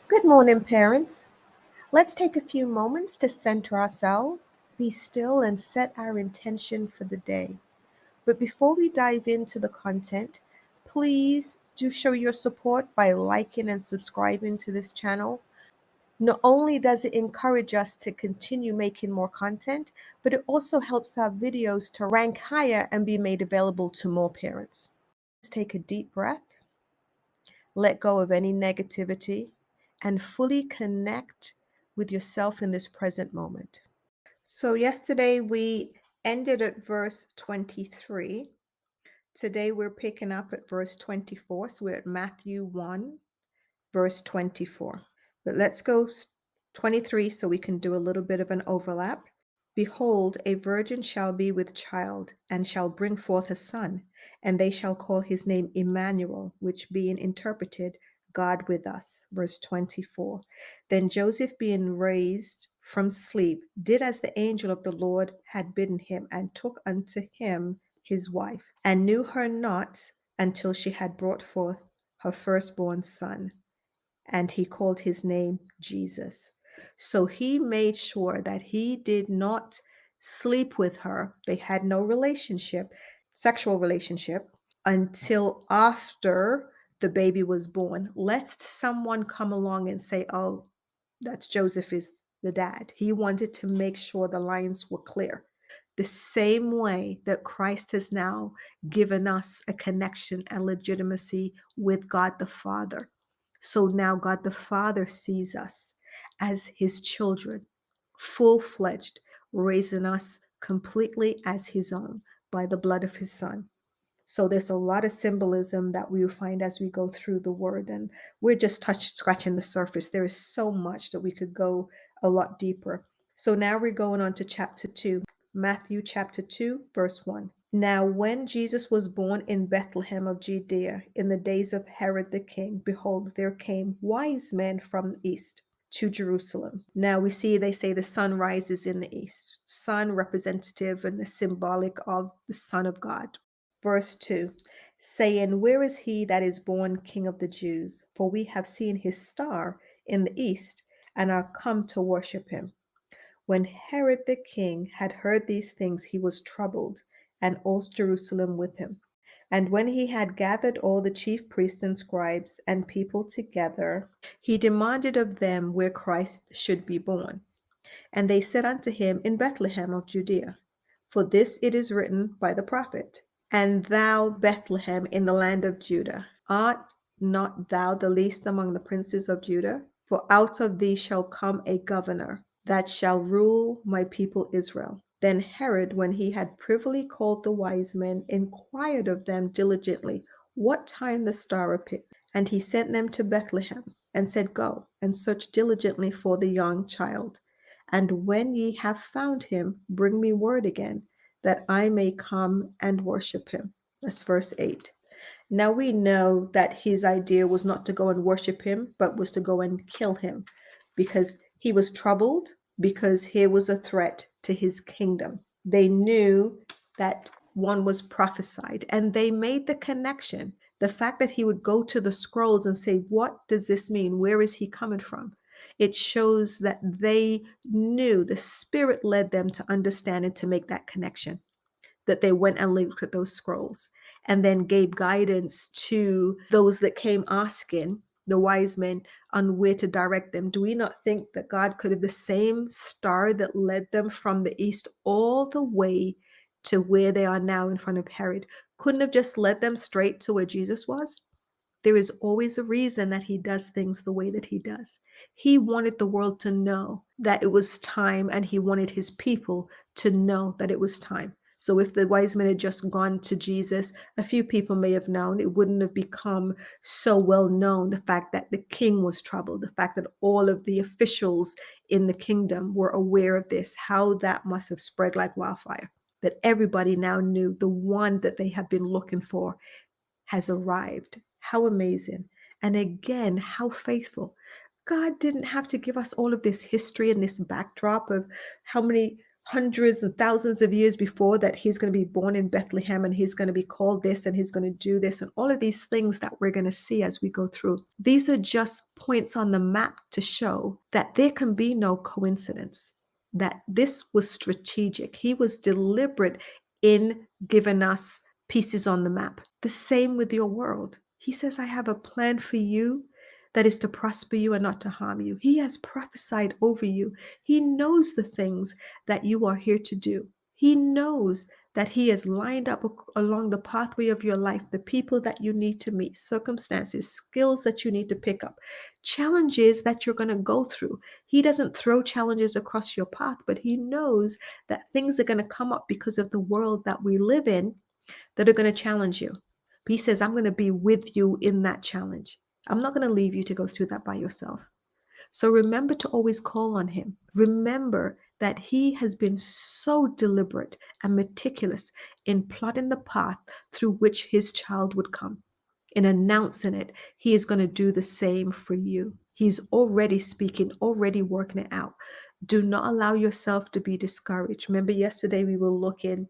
Good morning, parents. Let's take a few moments to center ourselves, be still, and set our intention for the day. But before we dive into the content, please do show your support by liking and subscribing to this channel. Not only does it encourage us to continue making more content, but it also helps our videos to rank higher and be made available to more parents. Let's take a deep breath, let go of any negativity, and fully connect with yourself in this present moment. So, yesterday we ended at verse 23. Today we're picking up at verse 24. So, we're at Matthew 1, verse 24. But let's go 23 so we can do a little bit of an overlap. Behold, a virgin shall be with child, and shall bring forth a son, and they shall call his name Emmanuel, which being interpreted, God with us. Verse 24. Then Joseph, being raised from sleep, did as the angel of the Lord had bidden him, and took unto him his wife, and knew her not until she had brought forth her firstborn son, and he called his name Jesus. So he made sure that he did not sleep with her. They had no relationship, sexual relationship, until after the baby was born, lest someone come along and say, oh, that's Joseph is the dad. He wanted to make sure the lines were clear. The same way that Christ has now given us a connection and legitimacy with God the Father. So now God the Father sees us as his children, full-fledged, raising us completely as his own by the blood of his Son. So there's a lot of symbolism that we will find as we go through the word, and we're just scratching the surface. There is so much that we could go a lot deeper. So now we're going on to chapter 2, Matthew chapter 2, verse 1. Now when Jesus was born in Bethlehem of Judea in the days of Herod the king, behold, there came wise men from the east to Jerusalem. Now we see they say the sun rises in the east. Sun representative and the symbolic of the Son of God. Verse 2, saying, where is he that is born King of the Jews? For we have seen his star in the east, and are come to worship him. When Herod the king had heard these things, he was troubled, and all Jerusalem with him. And when he had gathered all the chief priests and scribes and people together, he demanded of them where Christ should be born. And they said unto him, in Bethlehem of Judea. For this it is written by the prophet, and thou, Bethlehem, in the land of Judah, art not thou the least among the princes of Judah? For out of thee shall come a governor, that shall rule my people Israel. Then Herod, when he had privily called the wise men, inquired of them diligently what time the star appeared. And he sent them to Bethlehem, and said, go and search diligently for the young child. And when ye have found him, bring me word again, that I may come and worship him. That's verse 8. Now we know that his idea was not to go and worship him, but was to go and kill him, because he was troubled, because here was a threat to his kingdom. They knew that one was prophesied, and they made the connection. The fact that he would go to the scrolls and say, what does this mean? Where is he coming from? It shows that they knew, the Spirit led them to understand and to make that connection, that they went and looked at those scrolls and then gave guidance to those that came asking the wise men on where to direct them. Do we not think that God could have the same star that led them from the east all the way to where they are now in front of Herod, couldn't have just led them straight to where Jesus was? There is always a reason that he does things the way that he does. He wanted the world to know that it was time, and he wanted his people to know that it was time. So if the wise men had just gone to Jesus, a few people may have known. It wouldn't have become so well known, the fact that the king was troubled, the fact that all of the officials in the kingdom were aware of this, how that must have spread like wildfire, that everybody now knew the one that they had been looking for has arrived. How amazing. And again, how faithful. God didn't have to give us all of this history and this backdrop of how many hundreds and thousands of years before that he's going to be born in Bethlehem and he's going to be called this and he's going to do this and all of these things that we're going to see as we go through. These are just points on the map to show that there can be no coincidence, that this was strategic. He was deliberate in giving us pieces on the map. The same with your world. He says, I have a plan for you that is to prosper you and not to harm you. He has prophesied over you. He knows the things that you are here to do. He knows that He has lined up along the pathway of your life the people that you need to meet, circumstances, skills that you need to pick up, challenges that you're going to go through. He doesn't throw challenges across your path, but He knows that things are going to come up because of the world that we live in that are going to challenge you. But He says, I'm going to be with you in that challenge. I'm not going to leave you to go through that by yourself. So remember to always call on Him. Remember that He has been so deliberate and meticulous in plotting the path through which His child would come. In announcing it, He is going to do the same for you. He's already speaking, already working it out. Do not allow yourself to be discouraged. Remember, yesterday we were looking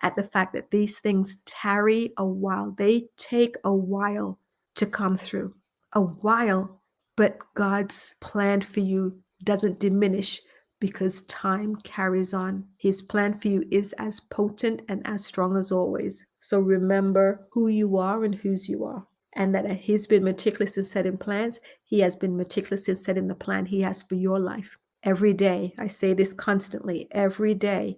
at the fact that these things tarry a while. They take a while to come through. A while, but God's plan for you doesn't diminish because time carries on. His plan for you is as potent and as strong as always. So remember who you are and whose you are. And that He's been meticulous in setting plans. He has been meticulous in setting the plan He has for your life. Every day, I say this constantly, every day,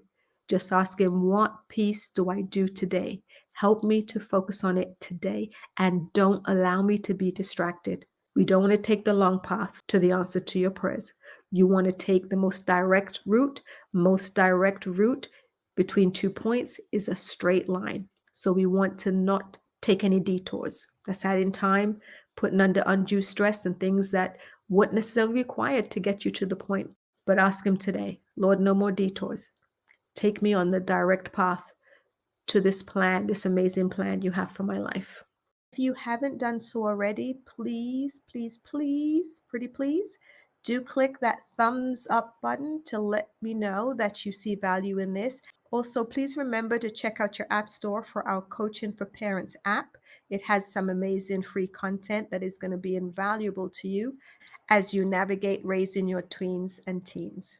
just ask Him, what piece do I do today? Help me to focus on it today and don't allow me to be distracted. We don't want to take the long path to the answer to your prayers. You want to take the most direct route. Most direct route between 2 points is a straight line. So we want to not take any detours. That's adding time, putting under undue stress and things that weren't necessarily required to get you to the point. But ask Him today, Lord, no more detours. Take me on the direct path to this plan, this amazing plan you have for my life. If you haven't done so already, please, please, please, pretty please, do click that thumbs up button to let me know that you see value in this. Also, please remember to check out your app store for our Coaching for Parents app. It has some amazing free content that is going to be invaluable to you as you navigate raising your tweens and teens.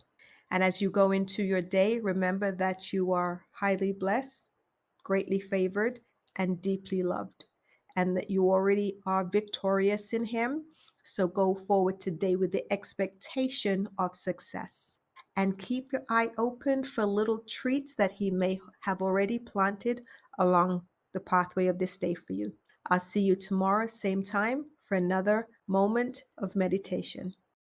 And as you go into your day, remember that you are highly blessed, greatly favored, and deeply loved, and that you already are victorious in Him. So go forward today with the expectation of success. And keep your eye open for little treats that He may have already planted along the pathway of this day for you. I'll see you tomorrow, same time, for another moment of meditation.